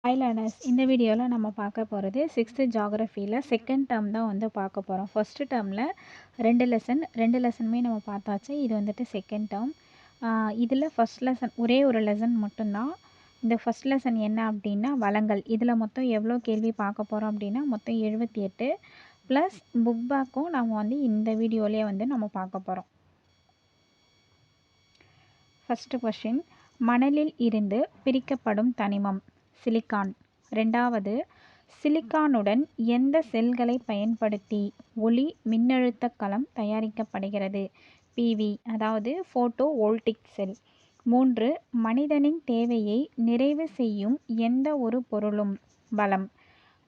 Hi learners, இந்த வீடியோவில் நம்ம பார்க்க போகிறது 6th ஜியாகிரஃபியில் செகண்ட் டேர்ம் தான் வந்து பார்க்க போகிறோம். ஃபஸ்ட்டு டேர்மில் ரெண்டு லெசனுமே நம்ம பார்த்தாச்சு. இது வந்துட்டு செகண்ட் டேர்ம். இதில் ஃபஸ்ட் லெசன் ஒரே ஒரு லெசன் மட்டும்தான். இந்த ஃபஸ்ட் லெசன் என்ன அப்படின்னா வளங்கள். இதில் மொத்தம் எவ்வளோ கேள்வி பார்க்க போகிறோம் அப்படின்னா மொத்தம் 78 ப்ளஸ் புக் பேக்கும் நம்ம வந்து இந்த வீடியோலேயே வந்து நம்ம பார்க்க போகிறோம். ஃபஸ்ட்டு கொஷின், மணலில் இருந்து பிரிக்கப்படும் தனிமம் சிலிக்கான். ரெண்டாவது, சிலிக்கானுடன் எந்த செல்களை பயன்படுத்தி ஒளி மின்னழுத்த களம் தயாரிக்கப்படுகிறது? பிவி, அதாவது ஃபோட்டோ வோல்டிக் செல். 3, மனிதனின் தேவையை நிறைவு செய்யும் எந்த ஒரு பொருளும்? பலம்.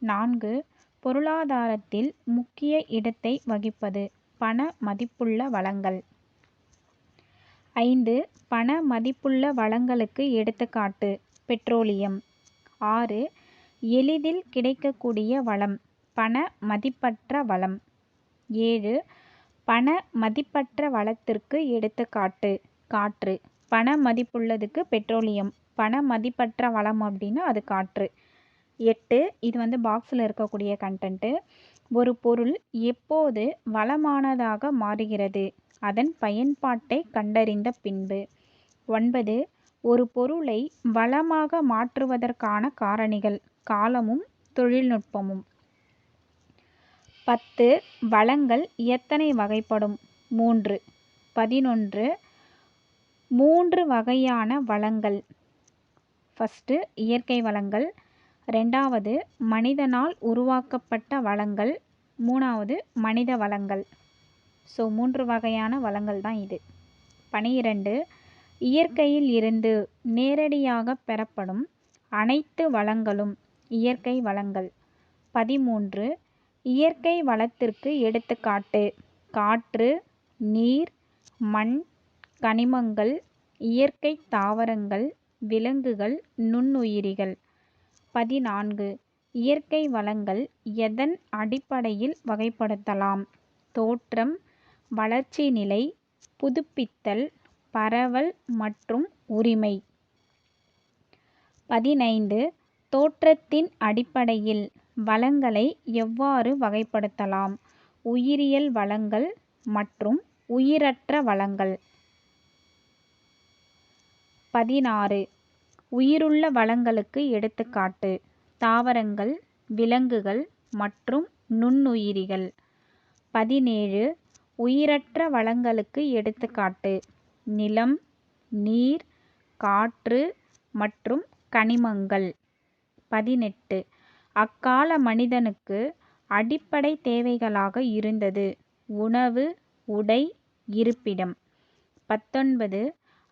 4, பொருளாதாரத்தில் முக்கிய இடத்தை வகிப்பது? பண மதிப்புள்ள வளங்கள். 5, பண மதிப்புள்ள வளங்களுக்கு எடுத்துக்காட்டு? பெட்ரோலியம். 6, எளிதில் கிடைக்கக்கூடிய வளம்? பண மதிப்பற்ற வளம். 7, பண மதிப்பற்ற வளத்திற்கு எடுத்துக்காட்டு? காற்று. பண மதிப்புள்ளதுக்கு பெட்ரோலியம், பண மதிப்பற்ற வளம் அப்படின்னா அது காற்று. 8, இது வந்து பாக்ஸில் இருக்கக்கூடிய கண்டென்ட்டு. ஒரு பொருள் எப்போது வளமானதாக மாறுகிறது? அதன் பயன்பாட்டை கண்டறிந்த பின்பு. 9, ஒரு பொருளை வளமாக மாற்றுவதற்கான காரணிகள்? காலமும் தொழில்நுட்பமும். 10, வளங்கள் எத்தனை வகைப்படும்? 3. 11, 3 வகையான வளங்கள். ஃபஸ்ட்டு இயற்கை வளங்கள், ரெண்டாவது மனிதனால் உருவாக்கப்பட்ட வளங்கள், மூணாவது மனித வளங்கள். ஸோ 3 வகையான வளங்கள் தான் இது. 12, இயற்கையில் இருந்து நேரடியாக பெறப்படும் அனைத்து வளங்களும் இயற்கை வளங்கள். 13, இயற்கை வளத்திற்கு எடுத்துக்காட்டு? காற்று, நீர், மண், கனிமங்கள், இயற்கை தாவரங்கள், விலங்குகள், நுண்ணுயிரிகள். 14, இயற்கை வளங்கள் எதன் அடிப்படையில் வகைப்படுத்தலாம்? தோற்றம், வளர்ச்சி நிலை, புதுப்பித்தல், பரவல் மற்றும் உரிமை. 15, தோற்றத்தின் அடிப்படையில் வளங்களை எவ்வாறு வகைப்படுத்தலாம்? உயிரியல் வளங்கள் மற்றும் உயிரற்ற வளங்கள். 16, உயிருள்ள வளங்களுக்கு எடுத்துக்காட்டு? தாவரங்கள், விலங்குகள் மற்றும் நுண்ணுயிரிகள். 17, உயிரற்ற வளங்களுக்கு எடுத்துக்காட்டு? நிலம், நீர், காற்று மற்றும் கனிமங்கள். 18, அக்கால மனிதனுக்கு அடிப்படை தேவைகளாக இருந்தது? உணவு, உடை, இருப்பிடம். 19,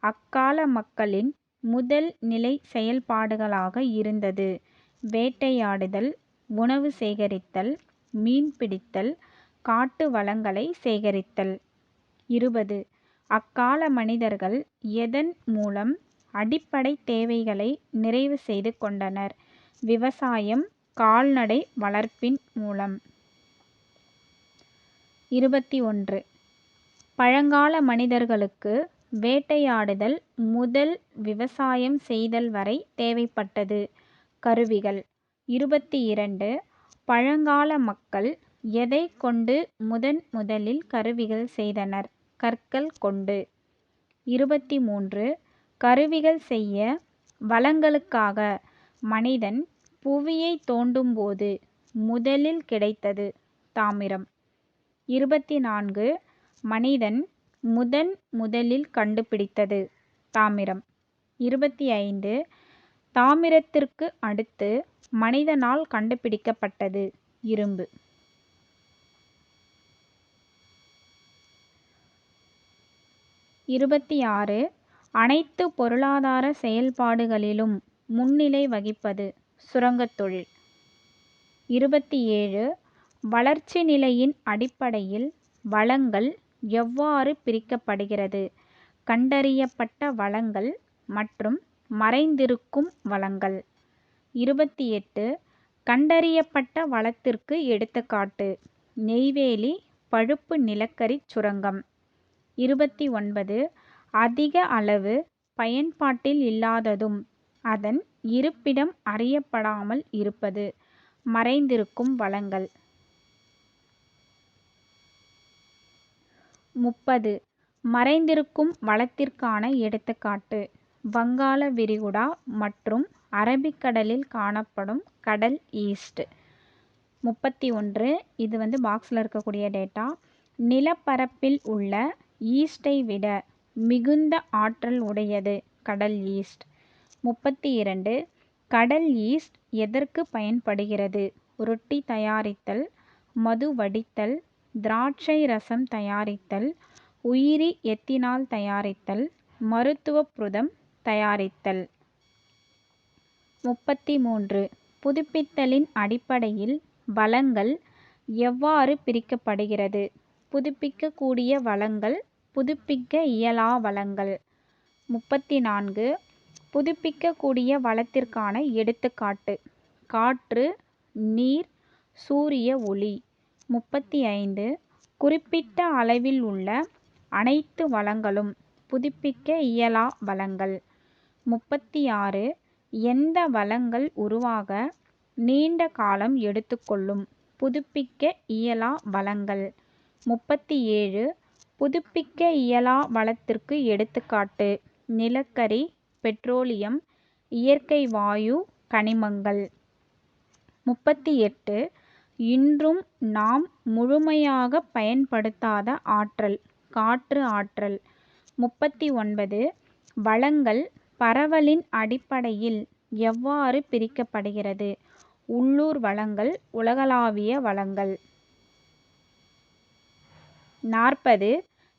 அக்கால மக்களின் முதல் நிலை செயல்பாடுகளாக இருந்தது? வேட்டையாடுதல், உணவு சேகரித்தல், மீன்பிடித்தல், காட்டு வளங்களை சேகரித்தல். 20, அக்கால மனிதர்கள் எதன் மூலம் அடிப்படை தேவைகளை நிறைவு செய்து கொண்டனர்? விவசாயம், கால்நடை வளர்ப்பின் மூலம். 21, பழங்கால மனிதர்களுக்கு வேட்டையாடுதல் முதல் விவசாயம் செய்தல் வரை தேவைப்பட்டது? கருவிகள். 22, பழங்கால மக்கள் எதை கொண்டு முதலில் கருவிகள் செய்தனர்? கற்கள் கொண்டு. 23, கருவிகள் செய்ய வளங்களுக்காக மனிதன் புவியை தோண்டும்போது முதலில் கிடைத்தது? தாமிரம். 24, மனிதன் முதலில் கண்டுபிடித்தது? தாமிரம். 25, தாமிரத்திற்கு அடுத்து மனிதனால் கண்டுபிடிக்கப்பட்டது? இரும்பு. 26, அனைத்து பொருளாதார செயல்பாடுகளிலும் முன்னிலை வகிப்பது? சுரங்கத் தொழில். 27, வளர்ச்சி நிலையின் அடிப்படையில் வளங்கள் எவ்வாறு பிரிக்கப்படுகிறது? கண்டறியப்பட்ட வளங்கள் மற்றும் மறைந்திருக்கும் வளங்கள். 28, கண்டறியப்பட்ட வளத்திற்கு எடுத்துக்காட்டு? நெய்வேலி பழுப்பு நிலக்கரி சுரங்கம். 29, அதிக அளவு பயன்பாட்டில் இல்லாததும் அதன் இருப்பிடம் அறியப்படாமல் இருப்பது. மறைந்திருக்கும் வளங்கள். 30. மறைந்திருக்கும் வளத்திற்கான எடுத்துக்காட்டு. வங்காள விரிகுடா மற்றும் அரபிக்கடலில் காணப்படும் கடல் ஈஸ்ட். 31. இது பாக்ஸில் இருக்கக்கூடிய டேட்டா. நிலப்பரப்பில் உள்ள ஈஸ்டை விட மிகுந்த ஆற்றல் உடையது கடல் ஈஸ்ட். 32. கடல் ஈஸ்ட் எதற்கு பயன்படுகிறது? ரொட்டி தயாரித்தல், மது வடித்தல், திராட்சை ரசம் தயாரித்தல், உயிரி எத்தினால் தயாரித்தல், மருத்துவ புரதம் தயாரித்தல். 33. புதுப்பித்தலின் அடிப்படையில் வளங்கள் எவ்வாறு பிரிக்கப்படுகிறது? புதுப்பிக்கக்கூடிய வளங்கள், புதுப்பிக்க இயலா வளங்கள். 34. புதுப்பிக்கக்கூடிய வளத்திற்கான எடுத்துக்காட்டு. காற்று, நீர், சூரிய ஒளி. 35. குறிப்பிட்ட அளவில் உள்ள அனைத்து வளங்களும் புதுப்பிக்க இயலா வளங்கள். 36. எந்த வளங்கள் உருவாக நீண்ட காலம் எடுத்துக்கொள்ளும்? புதுப்பிக்க இயலா வளங்கள். 37. புதுப்பிக்க இயலா வளத்திற்கு எடுத்துக்காட்டு. நிலக்கரி, பெட்ரோலியம், இயற்கை வாயு, கனிமங்கள். 38. இன்றும் நாம் முழுமையாக பயன்படுத்தாத ஆற்றல். காற்று ஆற்றல். 39. வளங்கள் பரவலின் அடிப்படையில் எவ்வாறு பிரிக்கப்படுகிறது? உள்ளூர் வளங்கள், உலகளாவிய வளங்கள். 40.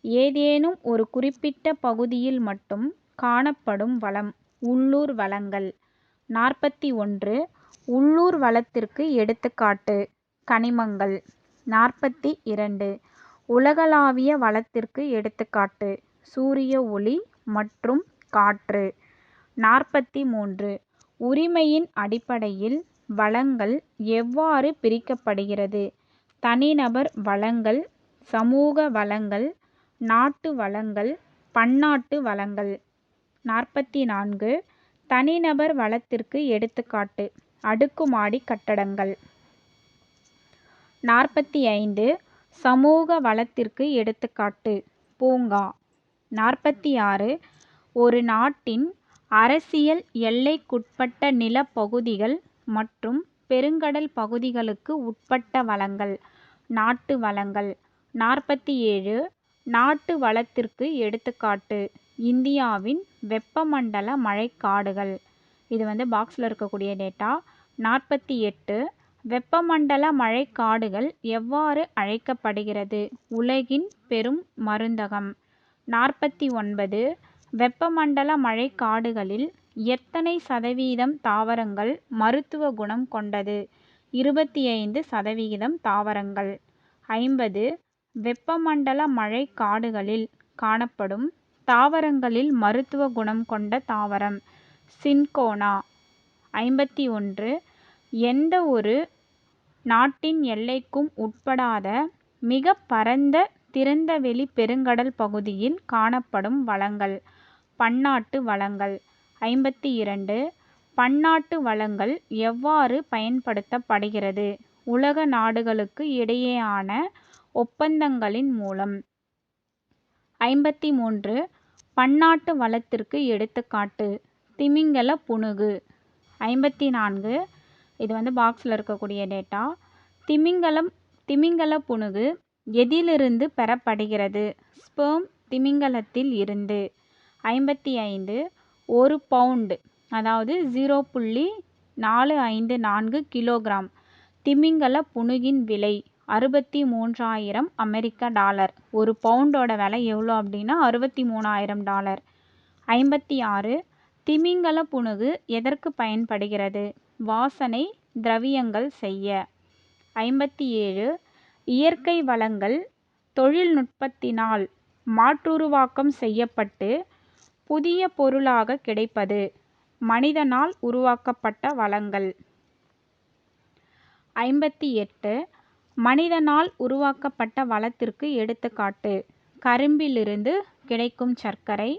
ஏதேனும் ஒரு குறிப்பிட்ட பகுதியில் மட்டும் காணப்படும் வளம். உள்ளூர் வளங்கள். 41. உள்ளூர் வளத்திற்கு எடுத்துக்காட்டு. கனிமங்கள். 42. உலகளாவிய வளத்திற்கு எடுத்துக்காட்டு. சூரிய ஒளி மற்றும் காற்று. 43. உரிமையின் அடிப்படையில் வளங்கள் எவ்வாறு பிரிக்கப்படுகிறது? தனிநபர் வளங்கள், சமூக வளங்கள், நாட்டு வளங்கள், பன்னாட்டு வளங்கள். 44. தனிநபர் வளத்திற்கு எடுத்துக்காட்டு. அடுக்குமாடி கட்டடங்கள். 45. சமூக வளத்திற்கு எடுத்துக்காட்டு. பூங்கா. 46. ஒரு நாட்டின் அரசியல் எல்லைக்குட்பட்ட நிலப்பகுதிகள் மற்றும் பெருங்கடல் பகுதிகளுக்கு உட்பட்ட வளங்கள். நாட்டு வளங்கள். 47. நாட்டு வளத்திற்கு எடுத்துக்காட்டு. இந்தியாவின் வெப்பமண்டல மழைக்காடுகள். இது பாக்ஸில் இருக்கக்கூடிய டேட்டா. 48. வெப்பமண்டல மழைக்காடுகள் எவ்வாறு அழைக்கப்படுகிறது? உலகின் பெரும் மருந்தகம். 49. வெப்பமண்டல மழைக்காடுகளில் எத்தனை சதவீதம் தாவரங்கள் மருத்துவ குணம் கொண்டது? 25% தாவரங்கள். 50. வெப்பமண்டல மழைக்காடுகளில் காணப்படும் தாவரங்களில் மருத்துவ குணம் கொண்ட தாவரம் சின்கோனா. 51. எந்த ஒரு நாட்டின் எல்லைக்கும் உட்படாத மிக பரந்த திறந்தவெளி பெருங்கடல் பகுதியில் காணப்படும் வளங்கள். பன்னாட்டு வளங்கள். 52. பன்னாட்டு வளங்கள் எவ்வாறு பயன்படுத்தப்படுகிறது? உலக நாடுகளுக்கு இடையேயான ஒப்பந்தங்களின் மூலம். 53. பன்னாட்டு வளத்திற்கு எடுத்துக்காட்டு. திமிங்கல புனுகு. 54. இது பாக்ஸில் இருக்கக்கூடிய டேட்டா. திமிங்கல புனுகு எதிலிருந்து பெறப்படுகிறது? ஸ்பெர்ம் திமிங்கலத்தில் இருந்து. 55. ஒரு பவுண்ட் அதாவது 0.454 கிலோகிராம் திமிங்கல புனுகின் விலை 63,000 அமெரிக்க டாலர். ஒரு பவுண்டோட விலை எவ்வளோ அப்படின்னா $63,000. 56. திமிங்கல புனுகு எதற்கு பயன்படுகிறது? வாசனை திரவியங்கள் செய்ய. 57. இயற்கை வளங்கள் தொழில்நுட்பத்தினால் மாற்றுருவாக்கம் செய்யப்பட்டு புதிய பொருளாக கிடைப்பது. மனிதனால் உருவாக்கப்பட்ட வளங்கள். 58. மனிதனால் உருவாக்கப்பட்ட வளத்திற்கு எடுத்துக்காட்டு. கரும்பிலிருந்து கிடைக்கும் சர்க்கரை,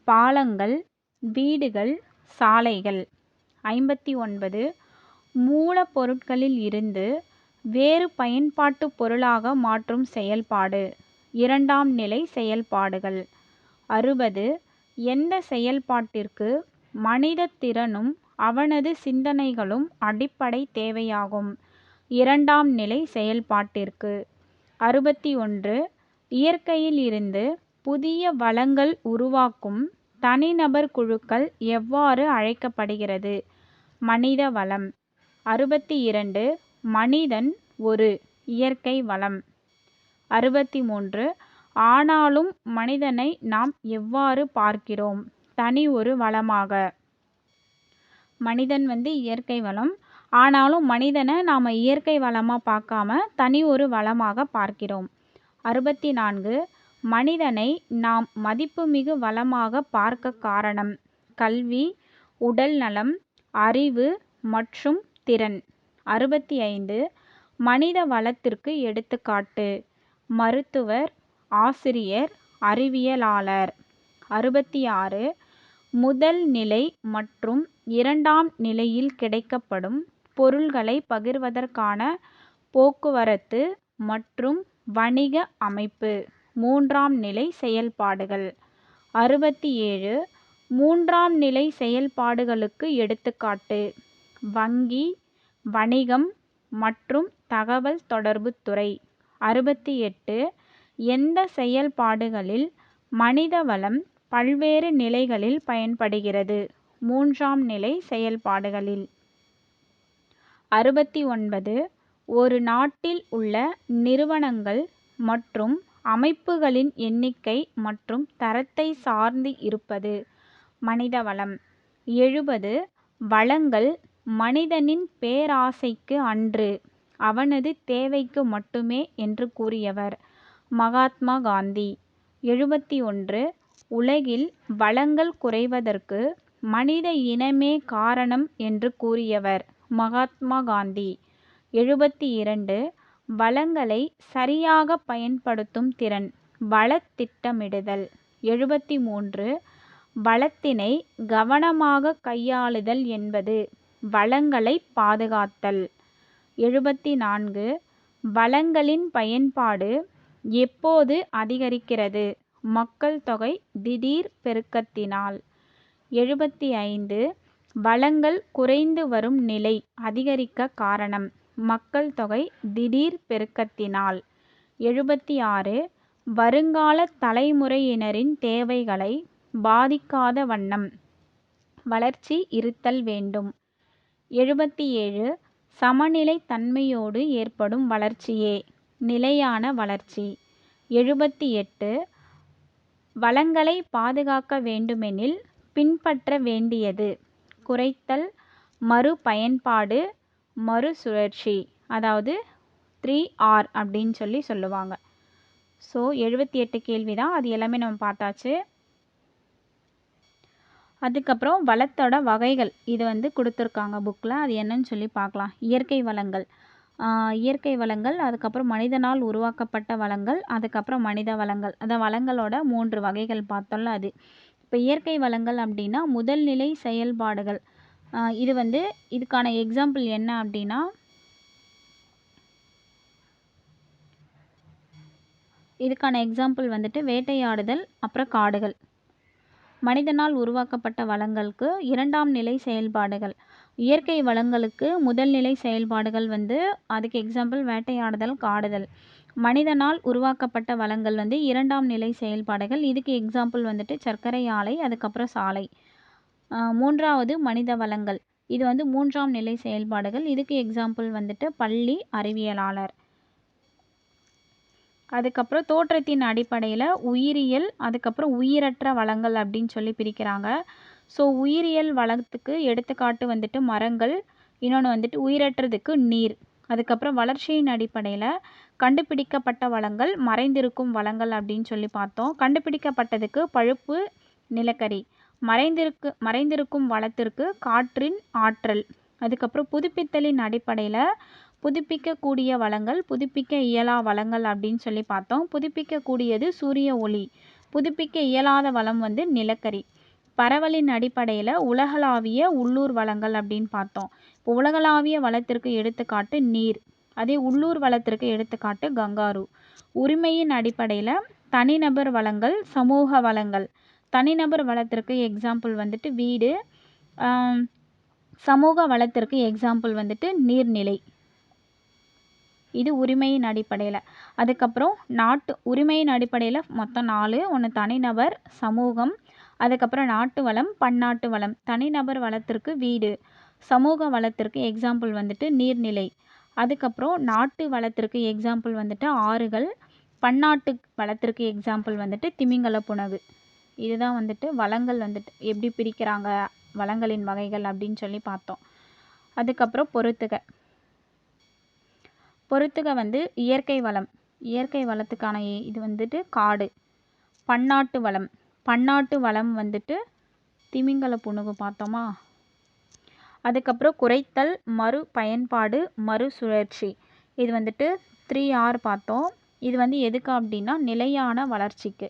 பாலங்கள், வீடுகள், சாலைகள். 59 மூலப்பொருட்களில் இருந்து வேறு பயன்பாட்டு பொருளாக மாற்றும் செயல்பாடு. இரண்டாம் நிலை செயல்பாடுகள். 60 எந்த செயல்பாட்டிற்கு மனித திறனும் அவனது சிந்தனைகளும் அடிப்படை தேவையாகும். இரண்டாம் நிலை செயல்பாட்டிற்கு. 61 இயற்கையில் இருந்து புதிய வளங்கள் உருவாக்கும் தனிநபர் குழுக்கள் எவ்வாறு அழைக்கப்படுகிறது? மனித வளம். 62 மனிதன் ஒரு இயற்கை வளம். 63 ஆனாலும் மனிதனை நாம் எவ்வாறு பார்க்கிறோம்? தனி ஒரு வளமாக. மனிதன் இயற்கை வளம், ஆனாலும் மனிதனை நாம் இயற்கை வளமாக பார்க்காம தனி ஒரு வளமாக பார்க்கிறோம். 64 மனிதனை நாம் மதிப்புமிகு வளமாக பார்க்க காரணம். கல்வி, உடல் நலம், அறிவு மற்றும் திறன். 65 மனித வளத்திற்கு எடுத்துக்காட்டு. மருத்துவர், ஆசிரியர், அறிவியலாளர். 66 முதல் நிலை மற்றும் இரண்டாம் நிலையில் கிடைக்கப்படும் பொருள்களை பகிர்வதற்கான போக்குவரத்து மற்றும் வணிக அமைப்பு. மூன்றாம் நிலை செயல்பாடுகள். 67 மூன்றாம் நிலை செயல்பாடுகளுக்கு எடுத்துக்காட்டு. வங்கி, வணிகம் மற்றும் தகவல் தொடர்புத் துறை. 68 எந்த செயல்பாடுகளில் மனித வளம் பல்வேறு நிலைகளில் பயன்படுகிறது? மூன்றாம் நிலை செயல்பாடுகளில். 69 ஒரு நாட்டில் உள்ள நிறுவனங்கள் மற்றும் அமைப்புகளின் எண்ணிக்கை மற்றும் தரத்தை சார்ந்து இருப்பது மனித வளம். 70 வளங்கள் மனிதனின் பேராசைக்கு அன்று, அவனது தேவைக்கு மட்டுமே என்று கூறியவர் மகாத்மா காந்தி. 71 உலகில் வளங்கள் குறைவதற்கு மனித இனமே காரணம் என்று கூறியவர் மகாத்மா காந்தி. 72 வளங்களை சரியாக பயன்படுத்தும் திறன். வளத் திட்டமிடுதல். 73 வளத்தினை கவனமாக கையாளுதல் என்பது வளங்களை பாதுகாத்தல். 74 வளங்களின் பயன்பாடு எப்போது அதிகரிக்கிறது? மக்கள் தொகை திடீர் பெருக்கத்தினால். 75 வளங்கள் குறைந்து வரும் நிலை அதிகரிக்க காரணம். மக்கள் தொகை திடீர் பெருக்கத்தினால். 76 வருங்கால தலைமுறையினரின் தேவைகளை பாதிக்காத வண்ணம் வளர்ச்சி இருத்தல் வேண்டும். 77 சமநிலைத் தன்மையோடு ஏற்படும் வளர்ச்சியே நிலையான வளர்ச்சி. 78 வளங்களை பாதுகாக்க வேண்டுமெனில் பின்பற்ற வேண்டியது குறைத்தல், மறுபயன்பாடு, மறுசுழற்சி, அதாவது 3R அப்படின்னு சொல்லுவாங்க. ஸோ 78 கேள்வி தான், அது எல்லாமே நம்ம பார்த்தாச்சு. அதுக்கப்புறம் வளத்தோட வகைகள் இது கொடுத்துருக்காங்க புக்கில், அது என்னன்னு சொல்லி பார்க்கலாம். இயற்கை வளங்கள். இயற்கை வளங்கள், அதுக்கப்புறம் மனிதனால் உருவாக்கப்பட்ட வளங்கள், அதுக்கப்புறம் மனித வளங்கள். அந்த வளங்களோட 3 வகைகள் பார்த்தோம்ல அது. இப்போ இயற்கை வளங்கள் அப்படின்னா முதல் நிலை செயல்பாடுகள். இது இதுக்கான எக்ஸாம்பிள் என்ன அப்படின்னா, இதுக்கான எக்ஸாம்பிள் வேட்டையாடுதல், அப்புறம் காடுகள். மனிதனால் உருவாக்கப்பட்ட வளங்களுக்கு இரண்டாம் நிலை செயல்பாடுகள். இயற்கை வளங்களுக்கு முதல் நிலை செயல்பாடுகள் அதுக்கு எக்ஸாம்பிள் வேட்டையாடுதல், காடுதல். மனிதனால் உருவாக்கப்பட்ட வளங்கள் இரண்டாம் நிலை செயல்பாடுகள். இதுக்கு எக்ஸாம்பிள் சர்க்கரை ஆலை, அதுக்கப்புறம் சாலை. மூன்றாவது மனித வளங்கள். இது மூன்றாம் நிலை செயல்பாடுகள். இதுக்கு எக்ஸாம்பிள் பள்ளி, அறிவியலாளர். அதுக்கப்புறம் தோற்றத்தின் அடிப்படையில் உயிரியல், அதுக்கப்புறம் உயிரற்ற வளங்கள் அப்படின்னு சொல்லி பிரிக்கிறாங்க. ஸோ உயிரியல் வளத்துக்கு எடுத்துக்காட்டு மரங்கள், இன்னொன்று உயிரற்றதுக்கு நீர். அதுக்கப்புறம் வளர்ச்சியின் அடிப்படையில் கண்டுபிடிக்கப்பட்ட வளங்கள், மறைந்திருக்கும் வளங்கள் அப்படின்னு சொல்லி பார்த்தோம். கண்டுபிடிக்கப்பட்டதுக்கு பழுப்பு, நிலக்கரி. மறைந்திருக்கும் வளத்திற்கு காற்றின் ஆற்றல். அதுக்கப்புறம் புதுப்பித்தலின் அடிப்படையில் புதுப்பிக்கக்கூடிய வளங்கள், புதுப்பிக்க இயலா வளங்கள் அப்படின்னு சொல்லி பார்த்தோம். புதுப்பிக்கக்கூடியது சூரிய ஒளி, புதுப்பிக்க இயலாத வளம் நிலக்கரி. பரவலின் அடிப்படையில் உலகளாவிய உள்ளூர் வளங்கள் அப்படின்னு பார்த்தோம். இப்போ உலகளாவிய வளத்திற்கு எடுத்துக்காட்டு நீர், அதே உள்ளூர் வளத்திற்கு எடுத்துக்காட்டு கங்காரு. உரிமையின் அடிப்படையில் தனிநபர் வளங்கள், சமூக வளங்கள். தனிநபர் வளத்திற்கு எக்ஸாம்பிள் வந்துட்டு வீடு, சமூக வளத்திற்கு எக்ஸாம்பிள் வந்துட்டு நீர்நிலை. இது உரிமையின் அடிப்படையில். அதுக்கப்புறம் உரிமையின் அடிப்படையில் மொத்தம் 4. ஒன்று தனிநபர், சமூகம், அதுக்கப்புறம் நாட்டு வளம், பன்னாட்டு வளம். தனிநபர் வளத்திற்கு வீடு, சமூக வளத்திற்கு எக்ஸாம்பிள் வந்துட்டு நீர்நிலை. அதுக்கப்புறம் நாட்டு வளத்திற்கு எக்ஸாம்பிள் வந்துட்டு ஆறுகள், பன்னாட்டு வளத்திற்கு எக்ஸாம்பிள் வந்துட்டு திமிங்கல புனவு. இதுதான் வந்துட்டு வளங்கள் வந்துட்டு எப்படி பிரிக்கிறாங்க, வளங்களின் வகைகள் அப்படின்னு சொல்லி பார்த்தோம். அதுக்கப்புறம் பொறுத்துக வந்து இயற்கை வளம். இயற்கை வளத்துக்கான இது வந்துட்டு காடு. பன்னாட்டு வளம் வந்துட்டு திமிங்கல புனுகு பார்த்தோமா. அதுக்கப்புறம் குறைத்தல், மறு பயன்பாடு, மறுசுழற்சி. இது வந்துட்டு 3R பார்த்தோம். இது வந்து எதுக்கு அப்படின்னா நிலையான வளர்ச்சிக்கு.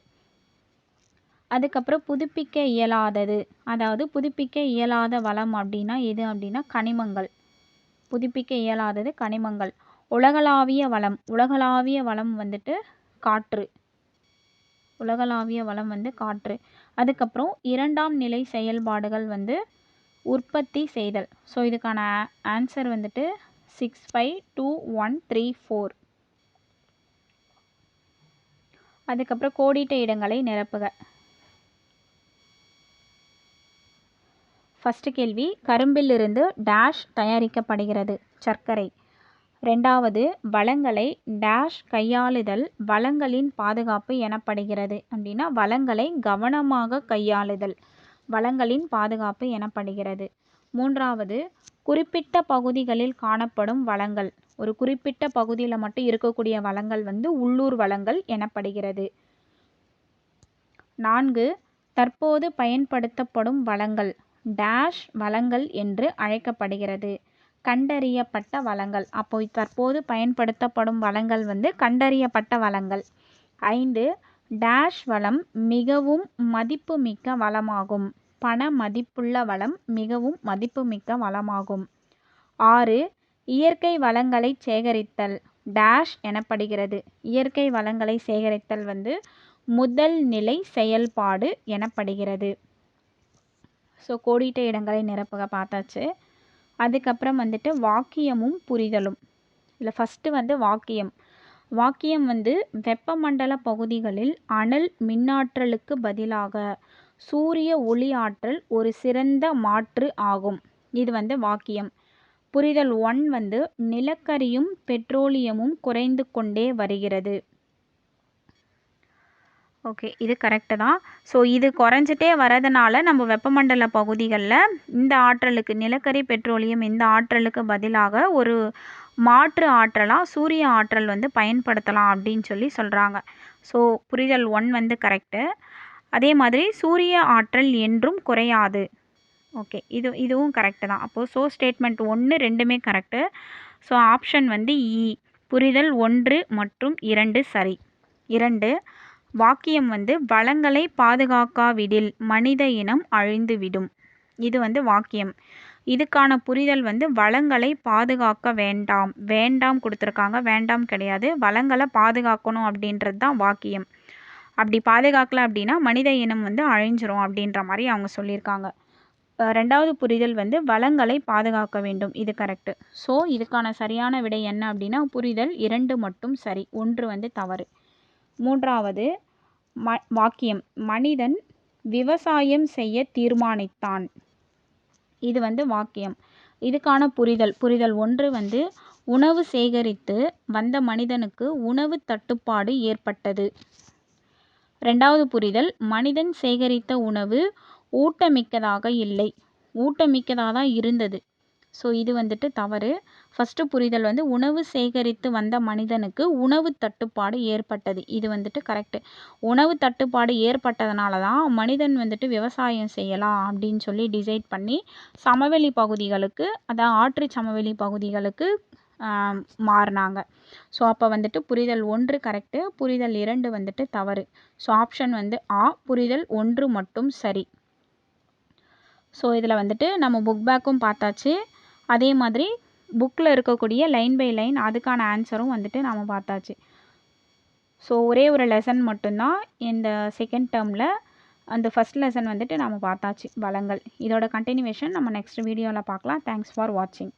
அதுக்கப்புறம் புதுப்பிக்க இயலாதது, அதாவது புதுப்பிக்க இயலாத வளம் அப்படின்னா எது அப்படின்னா கனிமங்கள். புதுப்பிக்க இயலாதது கனிமங்கள். உலகளாவிய வளம் வந்துட்டு காற்று. உலகளாவிய வளம் வந்து காற்று. அதுக்கப்புறம் இரண்டாம் நிலை செயல்பாடுகள் வந்து உற்பத்தி செய்தல். ஸோ இதுக்கான ஆன்சர் வந்துட்டு 6, 5, 2, 1, 3, 4. அதுக்கப்புறம் கோடிட்ட இடங்களை நிரப்புக. ஃபஸ்ட்டு கேள்வி, கரும்பிலிருந்து டேஷ் தயாரிக்கப்படுகிறது? சர்க்கரை. ரெண்டாவது, வளங்களை டேஷ் கையாளுதல் வளங்களின் பாதுகாப்பு எனப்படுகிறது அப்படின்னா வளங்களை கவனமாக கையாளுதல் வளங்களின் பாதுகாப்பு எனப்படுகிறது. மூன்றாவது, குறிப்பிட்ட பகுதிகளில் காணப்படும் வளங்கள், ஒரு குறிப்பிட்ட பகுதியில் மட்டும் இருக்கக்கூடிய வளங்கள் வந்து உள்ளூர் வளங்கள் எனப்படுகிறது. 4, தற்போது பயன்படுத்தப்படும் வளங்கள் டேஷ் வளங்கள் என்று அழைக்கப்படுகிறது? கண்டறியப்பட்ட வளங்கள். அப்போ தற்போது பயன்படுத்தப்படும் வளங்கள் வந்து கண்டறியப்பட்ட வளங்கள். 5, டேஷ் வளம் மிகவும் மதிப்புமிக்க வளமாகும். பண மதிப்புள்ள வளம் மிகவும் மதிப்புமிக்க வளமாகும். 6, இயற்கை வளங்களை சேகரித்தல் டேஷ் எனப்படுகிறது? இயற்கை வளங்களை சேகரித்தல் வந்து முதல் நிலை செயல்பாடு எனப்படுகிறது. ஸோ கோடிட்ட இடங்களை நிரப்புக பார்த்தாச்சு. அதுக்கப்புறம் வந்துட்டு வாக்கியமும் புரிதலும். இதில் ஃபஸ்ட்டு வந்து வாக்கியம் வந்து வெப்பமண்டல பகுதிகளில் அனல் மின்னாற்றலுக்கு பதிலாக சூரிய ஒளி ஆற்றல் ஒரு சிறந்த மாற்று ஆகும். இது வந்து வாக்கியம். புரிதல் 1 வந்து நிலக்கரியும் பெட்ரோலியமும் குறைந்து கொண்டே வருகிறது. ஓகே, இது கரெக்டு தான். ஸோ இது குறைஞ்சிட்டே வரதுனால நம்ம வெப்பமண்டல பகுதிகளில் இந்த ஆற்றலுக்கு நிலக்கரி, பெட்ரோலியம் இந்த ஆற்றலுக்கு பதிலாக ஒரு மாற்று ஆற்றலாக சூரிய ஆற்றல் வந்து பயன்படுத்தலாம் அப்படின்னு சொல்லி சொல்கிறாங்க. ஸோ புரிதல் 1 வந்து கரெக்டு. அதே மாதிரி சூரிய ஆற்றல் என்றும் குறையாது. ஓகே, இதுவும் கரெக்டு தான். அப்போது ஸ்டேட்மெண்ட் 1, 2மே கரெக்டு. ஸோ ஆப்ஷன் வந்து புரிதல் 1 மற்றும் 2 சரி. 2, வாக்கியம் வந்து வளங்களை பாதுகாக்காவிடில் மனித இனம் அழிந்துவிடும். இது வந்து வாக்கியம். இதுக்கான புரிதல் வந்து வளங்களை பாதுகாக்க வேண்டாம் கொடுத்துருக்காங்க. வேண்டாம் கிடையாது, வளங்களை பாதுகாக்கணும் அப்படின்றது தான் வாக்கியம். அப்படி பாதுகாக்கல அப்படின்னா மனித இனம் வந்து அழிஞ்சிரும் அப்படின்ற மாதிரி அவங்க சொல்லியிருக்காங்க. ரெண்டாவது புரிதல் வந்து வளங்களை பாதுகாக்க வேண்டும், இது கரெக்டு. ஸோ இதுக்கான சரியான விடை என்ன அப்படின்னா புரிதல் 2 மட்டும் சரி, 1 வந்து தவறு. மூன்றாவது வாக்கியம், மனிதன் விவசாயம் செய்ய தீர்மானித்தான். இது வந்து வாக்கியம். இதுக்கான புரிதல் 1 வந்து உணவு சேகரித்து வந்த மனிதனுக்கு உணவு தட்டுப்பாடு ஏற்பட்டது. ரெண்டாவது புரிதல், மனிதன் சேகரித்த உணவு ஊட்டமிக்கதாக இல்லை, ஊட்டமிக்கதாக தான் இருந்தது. ஸோ இது வந்துட்டு தவறு. ஃபஸ்ட்டு புரிதல் வந்து உணவு சேகரித்து வந்த மனிதனுக்கு உணவு தட்டுப்பாடு ஏற்பட்டது. இது வந்துட்டு கரெக்டு. உணவு தட்டுப்பாடு ஏற்பட்டதுனால தான் மனிதன் வந்துட்டு விவசாயம் செய்யலாம் அப்படின்னு சொல்லி டிசைட் பண்ணி சமவெளி பகுதிகளுக்கு, அதாவது ஆற்று சமவெளி பகுதிகளுக்கு மாறினாங்க. ஸோ அப்போ வந்துட்டு புரிதல் 1 கரெக்டு, புரிதல் 2 வந்துட்டு தவறு. ஸோ ஆப்ஷன் வந்து புரிதல் 1 மட்டும் சரி. ஸோ இதில் வந்துட்டு நம்ம புக் பேக்கும் பார்த்தாச்சு, அதே மாதிரி புக்கில் இருக்கக்கூடிய லைன் பை லைன் அதுக்கான ஆன்சரும் வந்துட்டு நம்ம பார்த்தாச்சு. ஸோ ஒரே ஒரு லெசன் மட்டும்தான் இந்த செகண்ட் டேர்மில். அந்த ஃபஸ்ட் லெசன் வந்துட்டு நம்ம பார்த்தாச்சு வளங்கள். இதோட கண்டினியூவேஷன் நம்ம நெக்ஸ்ட் வீடியோவில் பார்க்கலாம். தேங்க்ஸ் ஃபார் வாட்சிங்.